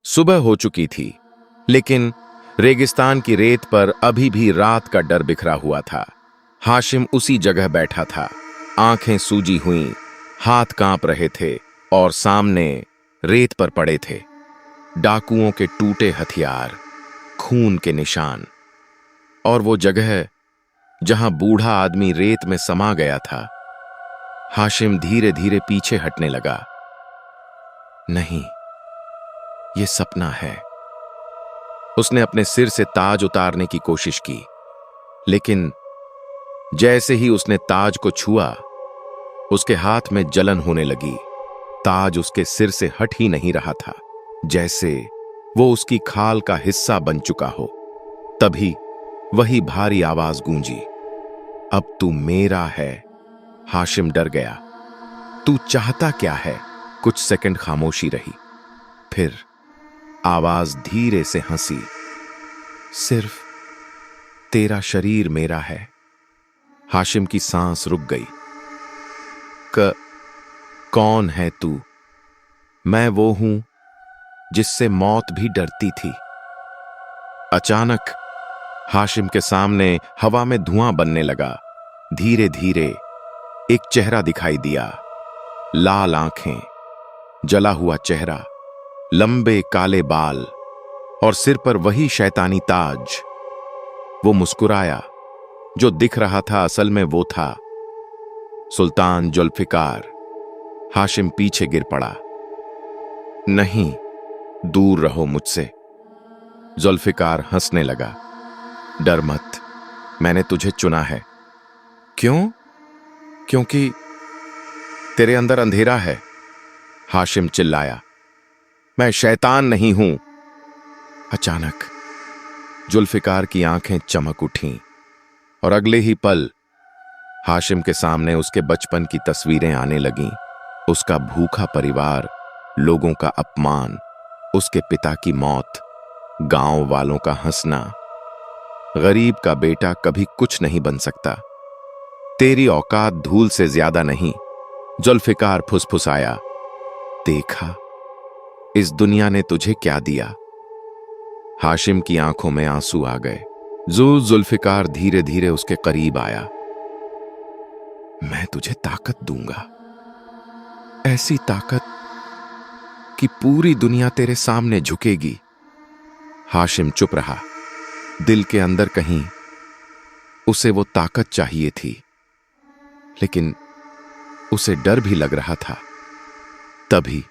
सुबह हो चुकी थी, लेकिन रेगिस्तान की रेत पर अभी भी रात का डर बिखरा हुआ था। हाशिम उसी जगह बैठा था, आंखें सूजी हुईं, हाथ कांप रहे थे और सामने रेत पर पड़े थे डाकुओं के टूटे हथियार, खून के निशान, और वो जगह जहां बूढ़ा आदमी रेत में समा गया था। हाशिम धीरे धीरे पीछे हटने लगा। नहीं, ये सपना है। उसने अपने सिर से ताज उतारने की कोशिश की, लेकिन जैसे ही उसने ताज को छुआ, उसके हाथ में जलन होने लगी। ताज उसके सिर से हट ही नहीं रहा था, जैसे वो उसकी खाल का हिस्सा बन चुका हो। तभी वही भारी आवाज गूंजी, अब तू मेरा है। हाशिम डर गया। तू चाहता क्या है? कुछ सेकंड खामोशी रही, फिर आवाज धीरे से हंसी, सिर्फ तेरा शरीर मेरा है। हाशिम की सांस रुक गई। कौन है तू? मैं वो हूं जिससे मौत भी डरती थी। अचानक हाशिम के सामने हवा में धुआं बनने लगा। धीरे धीरे एक चेहरा दिखाई दिया, लाल आंखें, जला हुआ चेहरा, लंबे काले बाल और सिर पर वही शैतानी ताज। वो मुस्कुराया। जो दिख रहा था असल में वो था सुल्तान जुल्फिकार। हाशिम पीछे गिर पड़ा। नहीं, दूर रहो मुझसे। जुल्फिकार हंसने लगा। डर मत, मैंने तुझे चुना है। क्यों? क्योंकि तेरे अंदर अंधेरा है। हाशिम चिल्लाया। मैं शैतान नहीं हूं। अचानक जुल्फिकार की आंखें चमक उठीं और अगले ही पल हाशिम के सामने उसके बचपन की तस्वीरें आने लगीं। उसका भूखा परिवार, लोगों का अपमान, उसके पिता की मौत, गांव वालों का हंसना। गरीब का बेटा कभी कुछ नहीं बन सकता। तेरी औकात धूल से ज्यादा नहीं। जुल्फिकार फुसफुसाया। देखा, इस दुनिया ने तुझे क्या दिया? हाशिम की आंखों में आंसू आ गए। जुल्फिकार धीरे धीरे उसके करीब आया। मैं तुझे ताकत दूंगा, ऐसी ताकत कि पूरी दुनिया तेरे सामने झुकेगी। हाशिम चुप रहा। दिल के अंदर कहीं उसे वो ताकत चाहिए थी, लेकिन उसे डर भी लग रहा था। तभी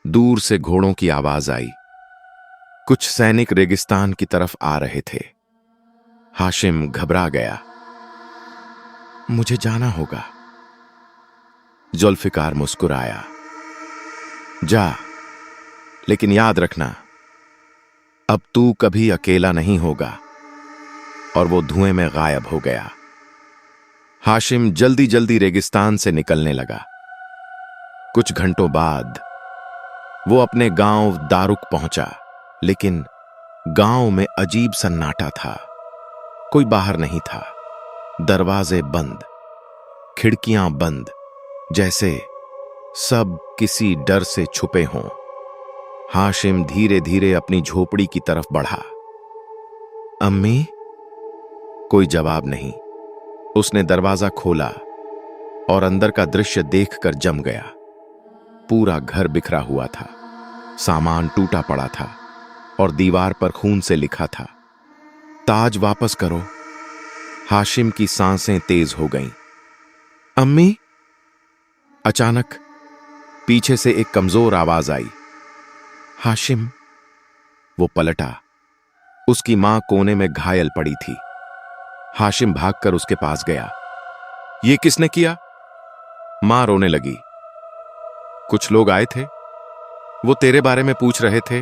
दूर से घोड़ों की आवाज आई। कुछ सैनिक रेगिस्तान की तरफ आ रहे थे। हाशिम घबरा गया। मुझे जाना होगा। जुल्फिकार मुस्कुराया। जा, लेकिन याद रखना, अब तू कभी अकेला नहीं होगा। और वो धुएं में गायब हो गया। हाशिम जल्दी जल्दी रेगिस्तान से निकलने लगा। कुछ घंटों बाद वो अपने गांव दारुक पहुंचा, लेकिन गांव में अजीब सन्नाटा था। कोई बाहर नहीं था। दरवाजे बंद, खिड़कियां बंद, जैसे सब किसी डर से छुपे हों। हाशिम धीरे धीरे अपनी झोपड़ी की तरफ बढ़ा। अम्मी? कोई जवाब नहीं। उसने दरवाजा खोला और अंदर का दृश्य देखकर जम गया। पूरा घर बिखरा हुआ था, सामान टूटा पड़ा था और दीवार पर खून से लिखा था, ताज वापस करो। हाशिम की सांसें तेज हो गईं। अम्मी? अचानक पीछे से एक कमजोर आवाज आई। हाशिम। वो पलटा। उसकी मां कोने में घायल पड़ी थी। हाशिम भागकर उसके पास गया। ये किसने किया? मां रोने लगी। कुछ लोग आए थे, वो तेरे बारे में पूछ रहे थे।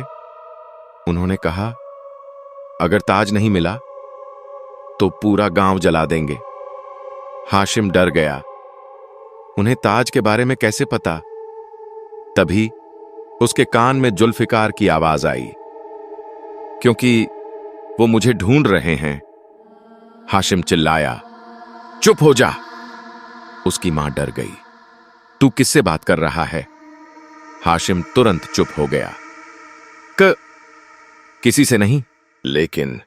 उन्होंने कहा, अगर ताज नहीं मिला तो पूरा गांव जला देंगे। हाशिम डर गया। उन्हें ताज के बारे में कैसे पता? तभी उसके कान में जुल्फिकार की आवाज आई, क्योंकि वो मुझे ढूंढ रहे हैं। हाशिम चिल्लाया, चुप हो जा। उसकी मां डर गई। तू किससे बात कर रहा है? हाशिम तुरंत चुप हो गया। किसी से नहीं। लेकिन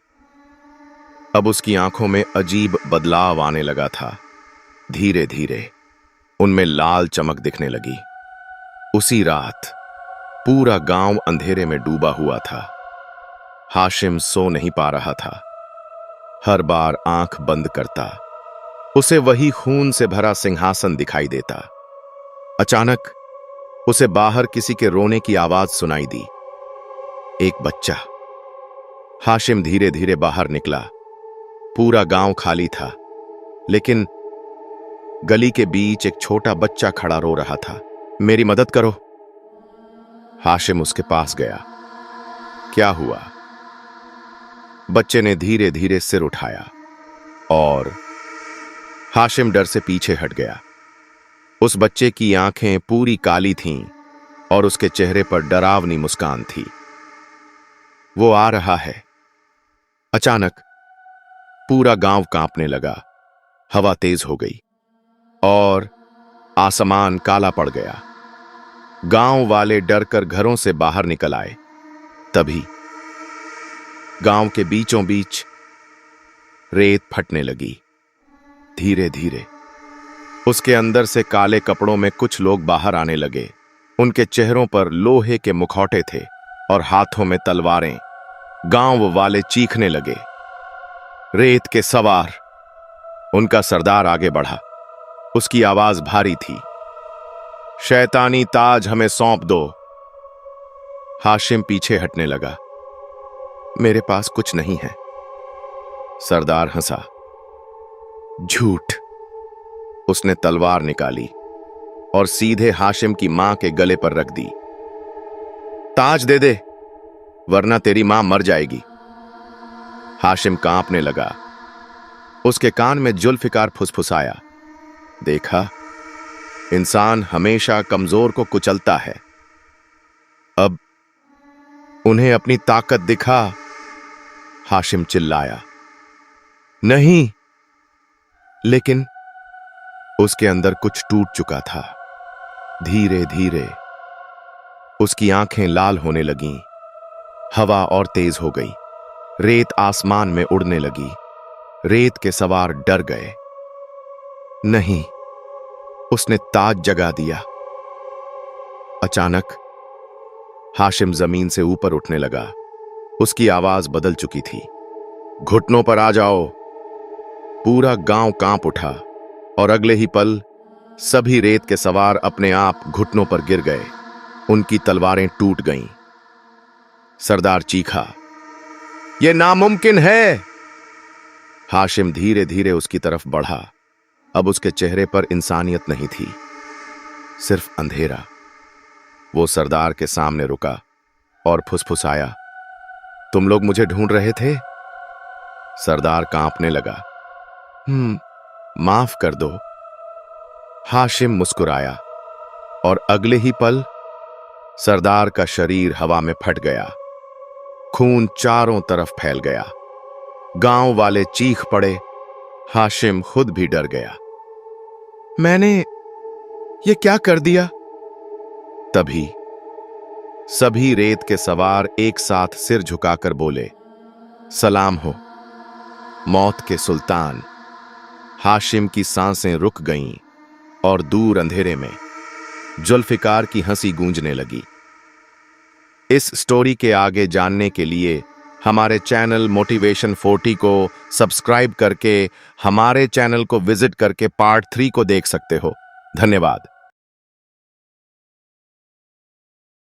अब उसकी आंखों में अजीब बदलाव आने लगा था। धीरे धीरे उनमें लाल चमक दिखने लगी। उसी रात पूरा गांव अंधेरे में डूबा हुआ था। हाशिम सो नहीं पा रहा था। हर बार आंख बंद करता, उसे वही खून से भरा सिंहासन दिखाई देता। अचानक उसे बाहर किसी के रोने की आवाज सुनाई दी। एक बच्चा। हाशिम धीरे धीरे बाहर निकला। पूरा गांव खाली था, लेकिन गली के बीच एक छोटा बच्चा खड़ा रो रहा था। मेरी मदद करो। हाशिम उसके पास गया। क्या हुआ? बच्चे ने धीरे धीरे सिर उठाया और हाशिम डर से पीछे हट गया। उस बच्चे की आंखें पूरी काली थीं और उसके चेहरे पर डरावनी मुस्कान थी। वो आ रहा है। अचानक पूरा गांव कांपने लगा। हवा तेज हो गई और आसमान काला पड़ गया। गांव वाले डरकर घरों से बाहर निकल आए। तभी गांव के बीचों बीच रेत फटने लगी। धीरे धीरे उसके अंदर से काले कपड़ों में कुछ लोग बाहर आने लगे। उनके चेहरों पर लोहे के मुखौटे थे और हाथों में तलवारें। गांव वाले चीखने लगे। रेत के सवार। उनका सरदार आगे बढ़ा। उसकी आवाज भारी थी। शैतानी ताज हमें सौंप दो। हाशिम पीछे हटने लगा। मेरे पास कुछ नहीं है। सरदार हंसा। झूठ। उसने तलवार निकाली और सीधे हाशिम की मां के गले पर रख दी। ताज दे दे, वरना तेरी मां मर जाएगी। हाशिम कांपने लगा। उसके कान में जुल्फिकार फुसफुसाया। देखा, इंसान हमेशा कमजोर को कुचलता है। अब उन्हें अपनी ताकत दिखा। हाशिम चिल्लाया। नहीं। लेकिन उसके अंदर कुछ टूट चुका था। धीरे धीरे उसकी आंखें लाल होने लगीं। हवा और तेज हो गई। रेत आसमान में उड़ने लगी। रेत के सवार डर गए। नहीं, उसने ताज जगा दिया। अचानक हाशिम जमीन से ऊपर उठने लगा। उसकी आवाज बदल चुकी थी। घुटनों पर आ जाओ। पूरा गांव कांप उठा और अगले ही पल सभी रेत के सवार अपने आप घुटनों पर गिर गए। उनकी तलवारें टूट गईं। सरदार चीखा, यह नामुमकिन है। हाशिम धीरे धीरे उसकी तरफ बढ़ा। अब उसके चेहरे पर इंसानियत नहीं थी, सिर्फ अंधेरा। वो सरदार के सामने रुका और फुसफुसाया, तुम लोग मुझे ढूंढ रहे थे? सरदार कांपने लगा। माफ कर दो। हाशिम मुस्कुराया और अगले ही पल सरदार का शरीर हवा में फट गया। खून चारों तरफ फैल गया। गांव वाले चीख पड़े। हाशिम खुद भी डर गया। मैंने ये क्या कर दिया? तभी सभी रेत के सवार एक साथ सिर झुकाकर बोले, सलाम हो मौत के सुल्तान। हाशिम की सांसें रुक गईं और दूर अंधेरे में जुल्फिकार की हंसी गूंजने लगी। इस स्टोरी के आगे जानने के लिए हमारे चैनल मोटिवेशन 40 को सब्सक्राइब करके हमारे चैनल को विजिट करके पार्ट 3 को देख सकते हो। धन्यवाद।